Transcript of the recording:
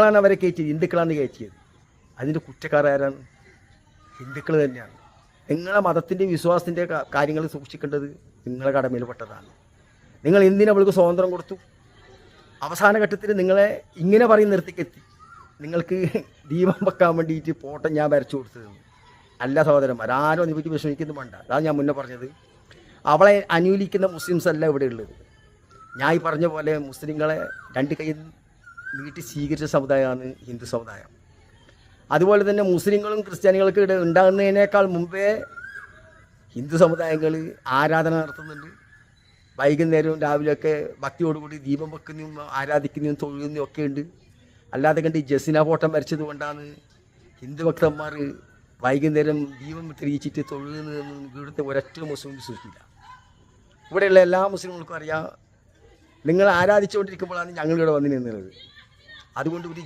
ാണ് അവരെ കയറ്റിയത്, ഹിന്ദുക്കളാണ് കയറ്റിയത്. അതിൻ്റെ കുറ്റക്കാരാരാണ്? ഹിന്ദുക്കൾ തന്നെയാണ്. നിങ്ങളെ മതത്തിൻ്റെ വിശ്വാസത്തിൻ്റെ കാര്യങ്ങൾ സൂക്ഷിക്കേണ്ടത് നിങ്ങളെ കടമയിൽപ്പെട്ടതാണ്. നിങ്ങൾ എന്തിനു അവൾക്ക് സ്വാതന്ത്ര്യം കൊടുത്തു? അവസാന ഘട്ടത്തിൽ നിങ്ങളെ ഇങ്ങനെ പറയും നിർത്തിക്കെത്തി. നിങ്ങൾക്ക് ദീപം വെക്കാൻ വേണ്ടിയിട്ട് ഫോട്ടോ ഞാൻ വരച്ചു കൊടുത്തത് അല്ല സഹോദരന്മാർ. ആരും അതിനെപ്പറ്റി വിഷമിക്കുന്നു വേണ്ട. അതാണ് ഞാൻ മുന്നേ പറഞ്ഞത്. അവളെ അനുകൂലിക്കുന്ന മുസ്ലിംസ് അല്ല ഇവിടെ ഉള്ളത്. ഞാൻ ഈ പറഞ്ഞ പോലെ മുസ്ലിങ്ങളെ രണ്ട് കൈ നീട്ടി സ്വീകരിച്ച സമുദായമാണ് ഹിന്ദു സമുദായം. അതുപോലെ തന്നെ മുസ്ലിങ്ങളും ക്രിസ്ത്യാനികൾക്ക് ഉണ്ടാകുന്നതിനേക്കാൾ മുമ്പേ ഹിന്ദു സമുദായങ്ങൾ ആരാധന നടത്തുന്നുണ്ട്. വൈകുന്നേരവും രാവിലെയൊക്കെ ഭക്തിയോടുകൂടി ദീപം വെക്കുന്നതും ആരാധിക്കുന്നതും തൊഴുന്നതും ഒക്കെ ഉണ്ട്. അല്ലാതെ കണ്ട് ജസിന ഫോട്ടം വരച്ചത് കൊണ്ടാണ് ഹിന്ദു ഭക്തന്മാർ വൈകുന്നേരം ദീപം തെളിയിച്ചിട്ട് തൊഴുന്നതെന്ന് ഇവിടുത്തെ ഒരൊറ്റ മുസ്ലിം വിശ്വസിക്കില്ല. ഇവിടെയുള്ള എല്ലാ മുസ്ലിങ്ങൾക്കും അറിയാം, നിങ്ങൾ ആരാധിച്ചുകൊണ്ടിരിക്കുമ്പോഴാണ് ഞങ്ങളിവിടെ വന്നു നിന്നത്. അതുകൊണ്ട് ഒരു